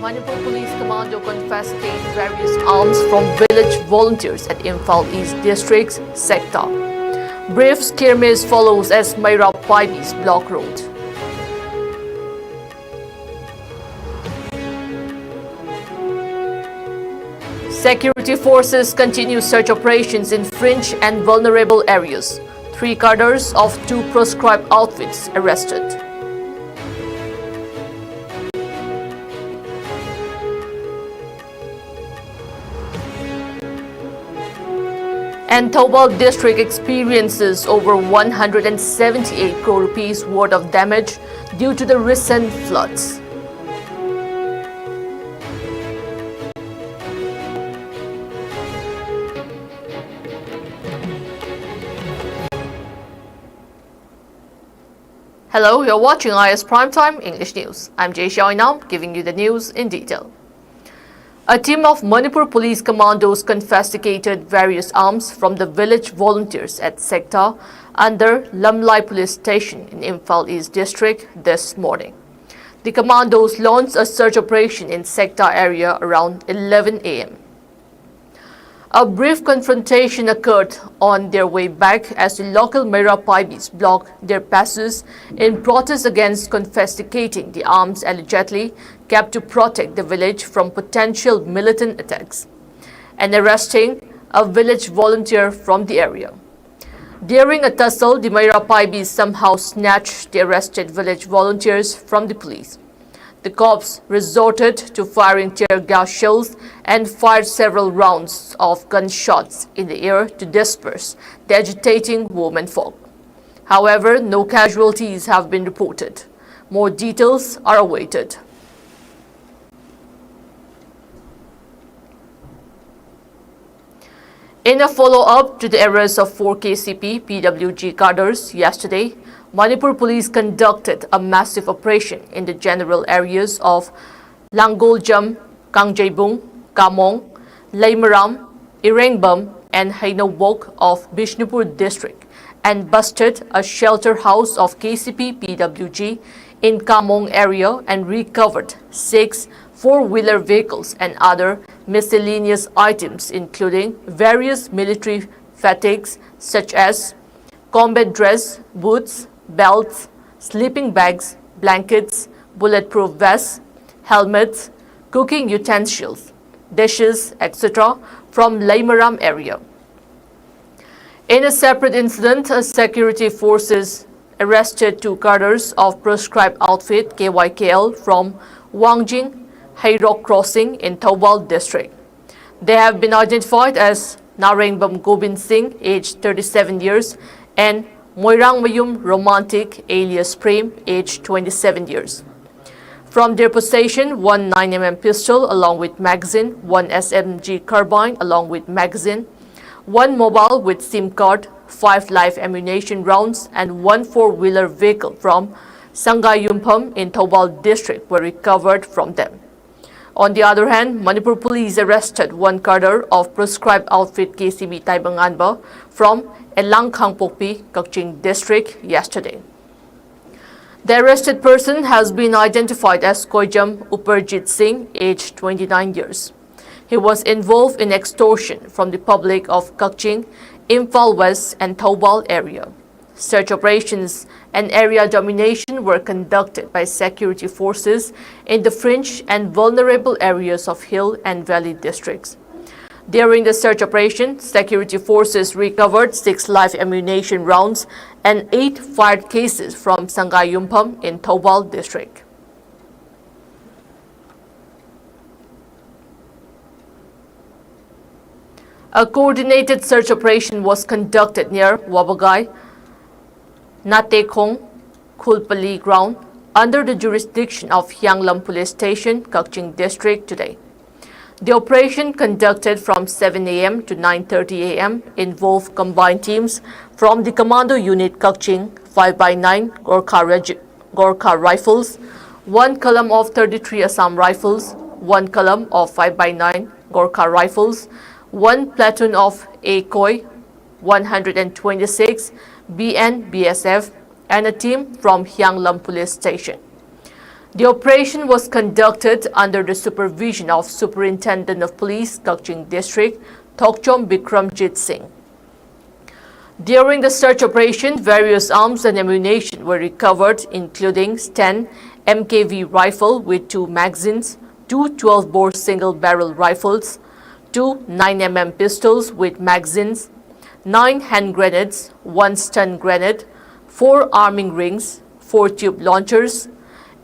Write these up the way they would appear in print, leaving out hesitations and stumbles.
Manipur Police Commando confiscated various arms from village volunteers at Imphal East District's sector. Brief skirmish follows as Maira Paibi's block road. Security forces continue search operations in fringe and vulnerable areas. 3 cadres of 2 proscribed outfits arrested. And Thoubal district experiences over 178 crore rupees worth of damage due to the recent floods. Hello, you're watching IS Primetime English News. I'm Jay Xiaoinam, giving you the news in detail. A team of Manipur Police commandos confiscated various arms from the village volunteers at sector under Lamlai Police Station in Imphal East District this morning. The commandos launched a search operation in sector area around 11 a.m. A brief confrontation occurred on their way back as the local Maira Paibis blocked their passes in protest against confiscating the arms allegedly kept to protect the village from potential militant attacks and arresting a village volunteer from the area. During a tussle, the Maira Paibis somehow snatched the arrested village volunteers from the police. The cops resorted to firing tear gas shells and fired several rounds of gunshots in the air to disperse the agitating womenfolk. However, no casualties have been reported. More details are awaited. In a follow-up to the arrest of 4 KCP PWG cadres yesterday, Manipur Police conducted a massive operation in the general areas of Langoljam, Kangjaibung, Kamong, Laimaram, Irengbam and Hainobok of Bishnupur district and busted a shelter house of KCP PWG in Kamong area and recovered 6 4-wheeler vehicles and other miscellaneous items including various military fatigues such as combat dress, boots, belts, sleeping bags, blankets, bulletproof vests, helmets, cooking utensils, dishes, etc. from Laimaram area. In a separate incident, security forces arrested 2 cadres of proscribed outfit KYKL from Wangjing Hairok Crossing in Thoubal district. They have been identified as Narengbam Gobind Singh, aged 37 years, and Moirang Mayum Romantic alias Prem, aged 27 years. From their possession, 1 9mm pistol along with magazine, 1 SMG carbine along with magazine, 1 mobile with SIM card, 5 live ammunition rounds, and 1 4-wheeler vehicle from Sangayumpam in Thoubal district were recovered from them. On the other hand, Manipur Police arrested 1 cadre of proscribed outfit KCB Taibanganba from Elangkhangpokpi, Kakching district yesterday. The arrested person has been identified as Koijam Uparjit Singh, aged 29 years. He was involved in extortion from the public of Kakching, Imphal West and Thoubal area. Search operations and area domination were conducted by security forces in the fringe and vulnerable areas of hill and valley districts. During the search operation, security forces recovered 6 live ammunition rounds and 8 fired cases from Sangayumpam in Thoubal district. A coordinated search operation was conducted near Wabagai, Natekhong, Khulpali ground under the jurisdiction of Hyanglam Police Station, Kakching district today. The operation, conducted from 7 a.m. to 9:30 a.m., involved combined teams from the Commando Unit Kakching, 5x9 Gorkha Rifles, 1 column of 33 Assam Rifles, 1 column of 5x9 Gorkha Rifles, 1 platoon of ACOI, 126 BN BSF, and a team from Hyanglam Police Station. The operation was conducted under the supervision of Superintendent of Police, Kakching District, Thokchom Bikramjit Singh. During the search operation, various arms and ammunition were recovered, including 10 MKV rifle with 2 magazines, 2 12-bore single-barrel rifles, 2 9mm pistols with magazines, 9 hand grenades, 1 stun grenade, 4 arming rings, 4 tube launchers,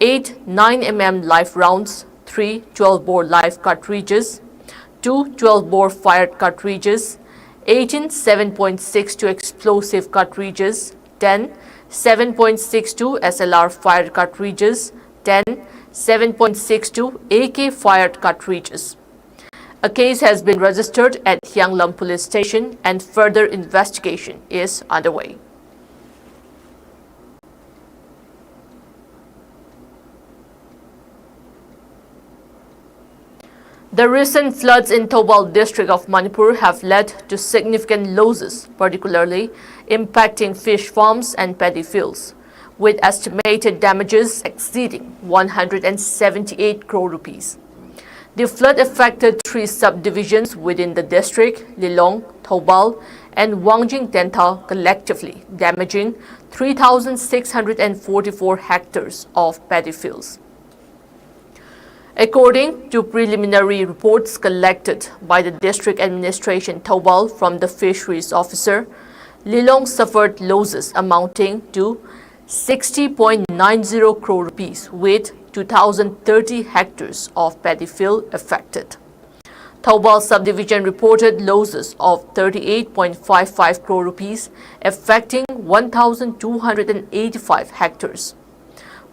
8 9mm live rounds, 3 12-bore live cartridges, 2 12-bore fired cartridges, 18 7.62 explosive cartridges, 10 7.62 SLR fired cartridges, 10 7.62 AK fired cartridges. A case has been registered at Hyanglam Police Station and further investigation is underway. The recent floods in Thoubal district of Manipur have led to significant losses, particularly impacting fish farms and paddy fields, with estimated damages exceeding 178 crore rupees. The flood affected 3 subdivisions within the district, Lilong, Thoubal, and Wangjing Tenta collectively, damaging 3,644 hectares of paddy fields. According to preliminary reports collected by the district administration Thoubal from the fisheries officer, Lilong suffered losses amounting to 60.90 crore rupees with 2,030 hectares of paddy field affected. Thoubal subdivision reported losses of 38.55 crore rupees affecting 1,285 hectares,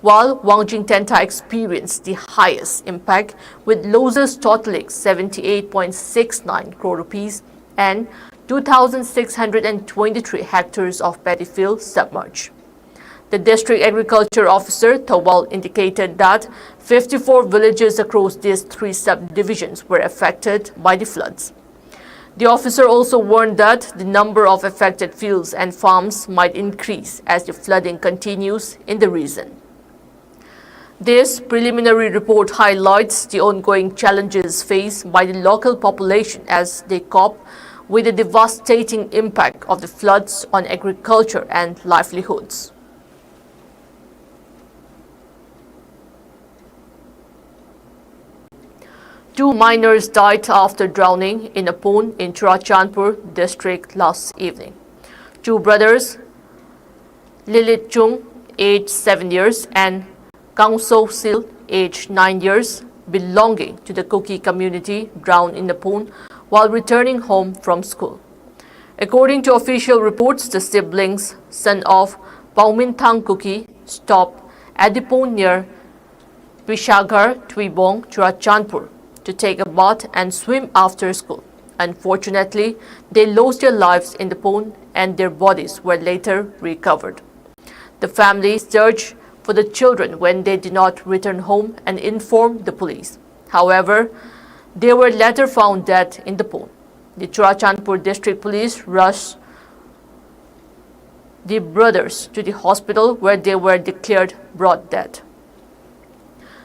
while Wangjing Tenta experienced the highest impact with losses totaling 78.69 crore rupees and 2,623 hectares of paddy field submerged. The district agriculture officer Thoubal indicated that 54 villages across these 3 subdivisions were affected by the floods. The officer also warned that the number of affected fields and farms might increase as the flooding continues in the region. This preliminary report highlights the ongoing challenges faced by the local population as they cope with the devastating impact of the floods on agriculture and livelihoods. Two minors died after drowning in a pond in Churachandpur district last evening. 2 brothers, Lilit Chung, aged 7 years, and Kang So Sil, aged 9 years, belonging to the Kuki community, drowned in the pond while returning home from school. According to official reports, the siblings, son of Paumintang Kuki, stopped at the pond near Pishaghar, Tuibong, Churachandpur to take a bath and swim after school. Unfortunately, they lost their lives in the pond and their bodies were later recovered. The family searched for the children when they did not return home and informed the police. However, they were later found dead in the pond. The Churachandpur district police rushed the brothers to the hospital where they were declared brought dead.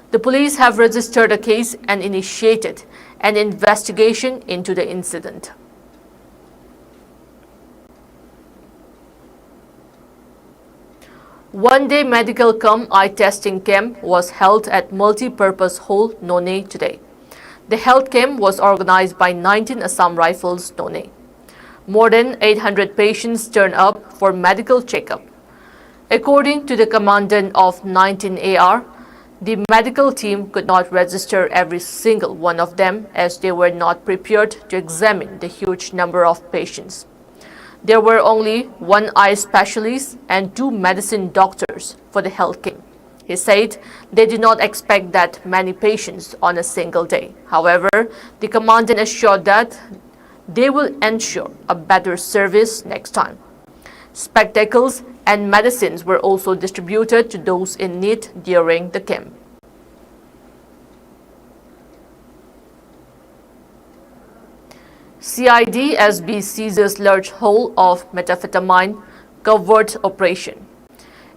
The police have registered a case and initiated an investigation into the incident. One-day medical cum eye testing camp was held at Multi-Purpose Hall, Nonne today. The health camp was organized by 19 Assam Rifles, Nonne. More than 800 patients turned up for medical checkup. According to the commandant of 19 AR, the medical team could not register every single one of them as they were not prepared to examine the huge number of patients. There were only 1 eye specialist and 2 medicine doctors for the health camp. He said they did not expect that many patients on a single day. However, the commandant assured that they will ensure a better service next time. Spectacles and medicines were also distributed to those in need during the camp. CID-SB seizes large haul of methamphetamine covert operation.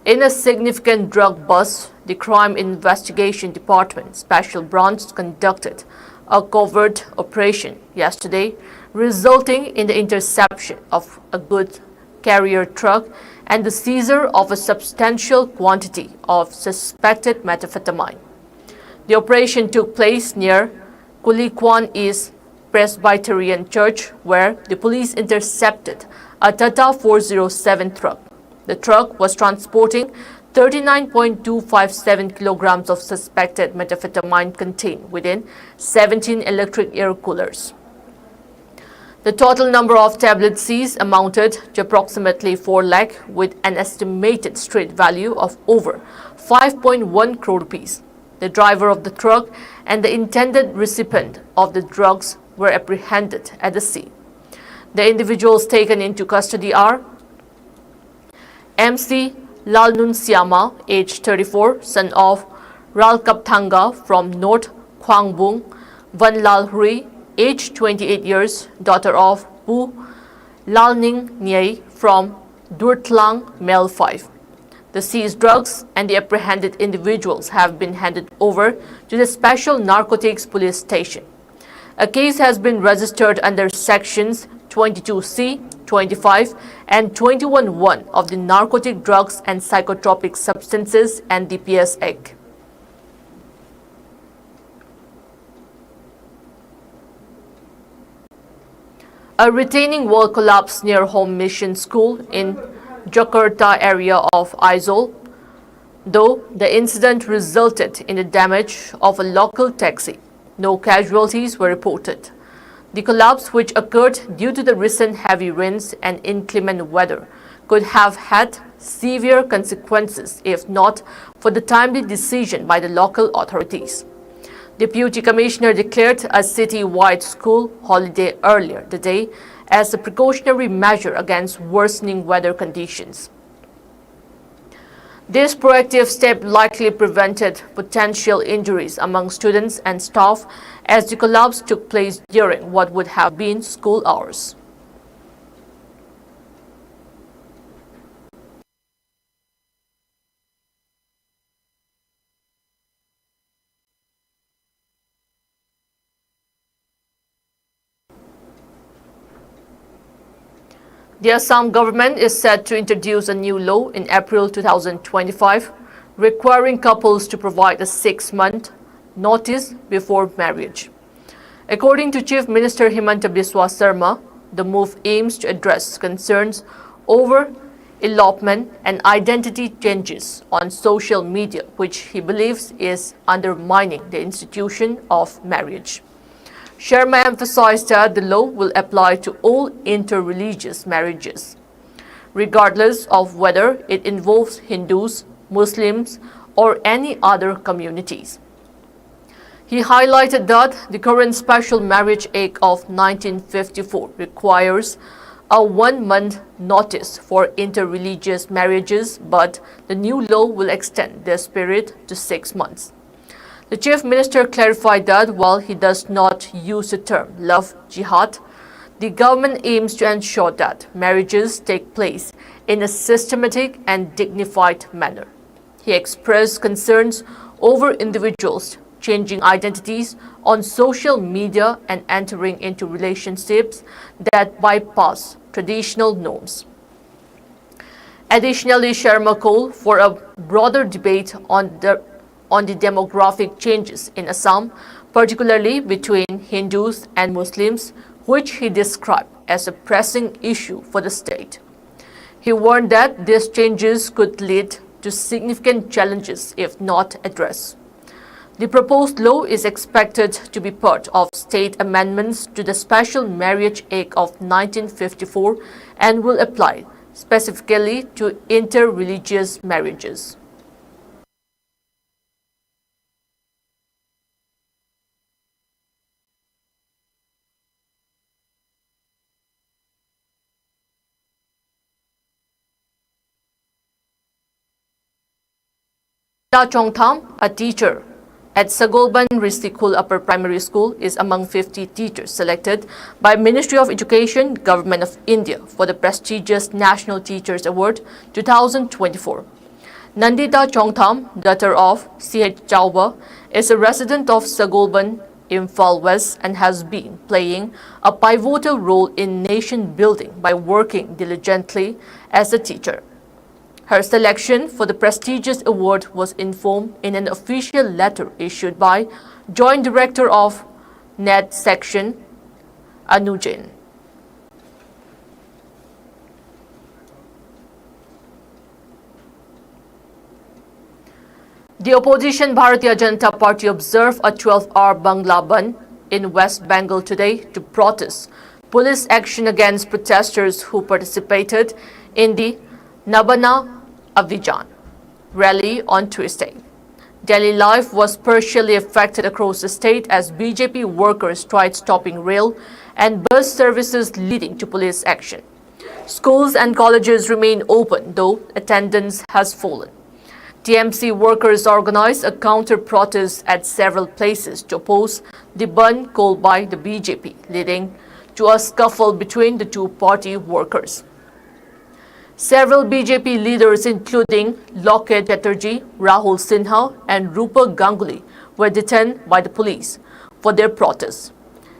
In a significant drug bust, the Crime Investigation Department Special Branch conducted a covert operation yesterday, resulting in the interception of a goods carrier truck and the seizure of a substantial quantity of suspected methamphetamine. The operation took place near Kulikwan East Presbyterian Church, where the police intercepted a Tata 407 truck. The truck was transporting 39.257 kilograms of suspected methamphetamine contained within 17 electric air coolers. The total number of tablets seized amounted to approximately 4 lakh, with an estimated street value of over 5.1 crore rupees. The driver of the truck and the intended recipient of the drugs were apprehended at the scene. The individuals taken into custody are MC Lalnun Siama, age 34, son of Ralkapthanga from North Khwangbung; Vanlal Hui, age 28 years, daughter of Pu Lalning Nyai from Durtlang, male 5. The seized drugs and the apprehended individuals have been handed over to the Special Narcotics Police Station. A case has been registered under Sections 22C, 25 and 21(1) of the Narcotic Drugs and Psychotropic Substances and DPS Act. A retaining wall collapsed near Home Mission School in Jakarta area of Aizol, though the incident resulted in the damage of a local taxi. No casualties were reported. The collapse, which occurred due to the recent heavy rains and inclement weather, could have had severe consequences if not for the timely decision by the local authorities. Deputy Commissioner declared a city-wide school holiday earlier the day as a precautionary measure against worsening weather conditions. This proactive step likely prevented potential injuries among students and staff as the collapse took place during what would have been school hours. The Assam government is set to introduce a new law in April 2025, requiring couples to provide a 6-month notice before marriage. According to Chief Minister Himanta Biswa Sarma, the move aims to address concerns over elopement and identity changes on social media, which he believes is undermining the institution of marriage. Sharma emphasized that the law will apply to all inter-religious marriages, regardless of whether it involves Hindus, Muslims, or any other communities. He highlighted that the current Special Marriage Act of 1954 requires a 1-month notice for inter-religious marriages, but the new law will extend this period to 6 months. The Chief Minister clarified that while he does not use the term love jihad, the government aims to ensure that marriages take place in a systematic and dignified manner. He expressed concerns over individuals changing identities on social media and entering into relationships that bypass traditional norms. Additionally, Sharma called for a broader debate on the demographic changes in Assam, particularly between Hindus and Muslims, which he described as a pressing issue for the state. He warned that these changes could lead to significant challenges if not addressed. The proposed law is expected to be part of state amendments to the Special Marriage Act of 1954 and will apply specifically to inter-religious marriages. Ta Chongtham, a teacher at Sagolban Ristikul Upper Primary School, is among 50 teachers selected by Ministry of Education, Government of India for the prestigious National Teachers Award 2024. Nandita Chongtham, daughter of C.H. Chauba, is a resident of Sagolban, Imphal West, and has been playing a pivotal role in nation building by working diligently as a teacher. Her selection for the prestigious award was informed in an official letter issued by Joint Director of NET Section, Anujan. The opposition Bharatiya Janata Party observed a 12-hour Bangla Bandh in West Bengal today to protest police action against protesters who participated in the Nabana Abhijan rally on Tuesday. Daily life was partially affected across the state as BJP workers tried stopping rail and bus services leading to police action. Schools and colleges remain open, though attendance has fallen. TMC workers organized a counter-protest at several places to oppose the ban called by the BJP, leading to a scuffle between the two party workers. Several BJP leaders, including Loket Chatterjee, Rahul Sinha, and Rupa Ganguly, were detained by the police for their protests.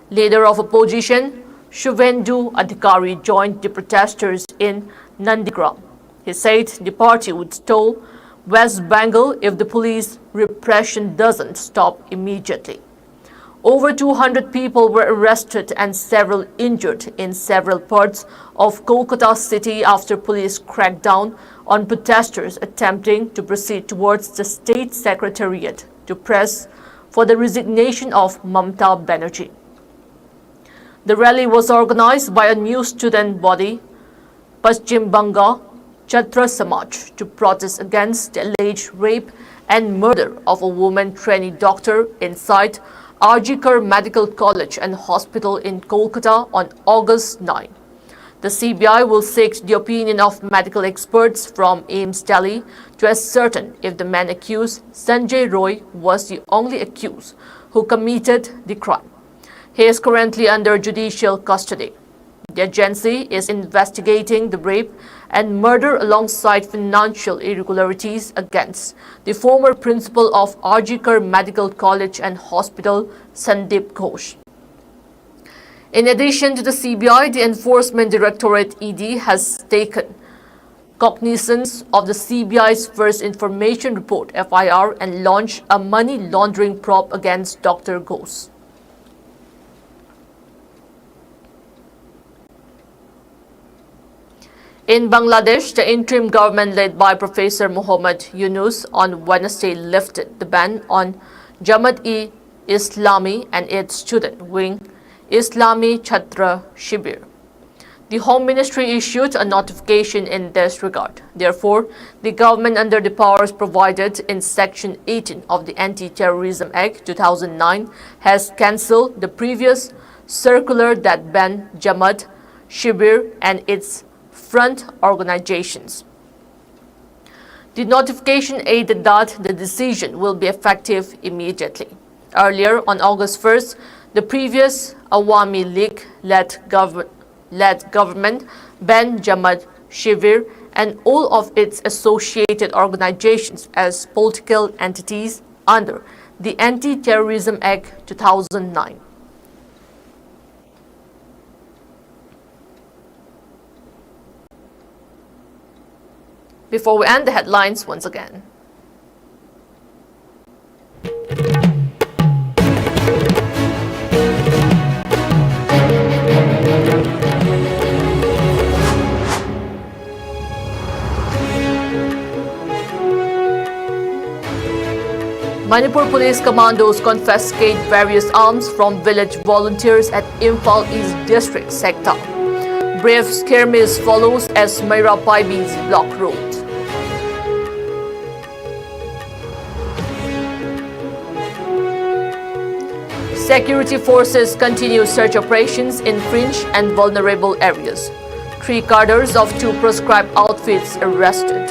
Leader of opposition, Shubhendu Adhikari, joined the protesters in Nandigram. He said the party would stall West Bengal if the police repression doesn't stop immediately. Over 200 people were arrested and several injured in several parts of Kolkata city after police cracked down on protesters attempting to proceed towards the state secretariat to press for the resignation of Mamata Banerjee. The rally was organized by a new student body, Paschim Banga Chhatra Samaj, to protest against the alleged rape and murder of a woman trainee doctor inside Arjikar Medical College and Hospital in Kolkata on August 9. The CBI will seek the opinion of medical experts from AIIMS Delhi to ascertain if the man accused, Sanjay Roy, was the only accused who committed the crime. He is currently under judicial custody. The agency is investigating the rape and murder alongside financial irregularities against the former principal of Arjikar Medical College and Hospital, Sandeep Ghosh. In addition to the CBI, the Enforcement Directorate ED has taken cognizance of the CBI's first information report FIR and launched a money laundering probe against Dr. Ghosh. In Bangladesh, the interim government led by Professor Muhammad Yunus on Wednesday lifted the ban on Jamaat-e-Islami and its student wing, Islami Chhatra Shibir. The Home Ministry issued a notification in this regard. Therefore, the government, under the powers provided in Section 18 of the Anti-Terrorism Act 2009, has cancelled the previous circular that banned Jamaat, Shibir and its front organizations. The notification added that the decision will be effective immediately. Earlier, on August 1st, the previous Awami League-led government banned Jamaat, Shibir, and all of its associated organizations as political entities under the Anti-Terrorism Act 2009. Before we end the headlines once again. Manipur Police Commandos confiscate various arms from village volunteers at Imphal East District sector. Brave skirmish follows as Meira Paibi's block road. Security forces continue search operations in fringe and vulnerable areas. 3 cadres of 2 proscribed outfits arrested.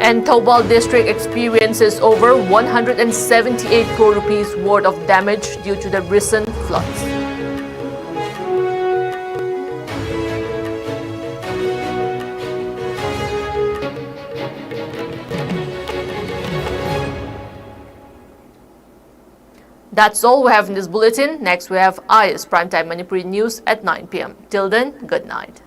And Thoubal district experiences over 178 crore rupees worth of damage due to the recent floods. That's all we have in this bulletin. Next, we have IS Primetime Manipuri News at 9 p.m. Till then, good night.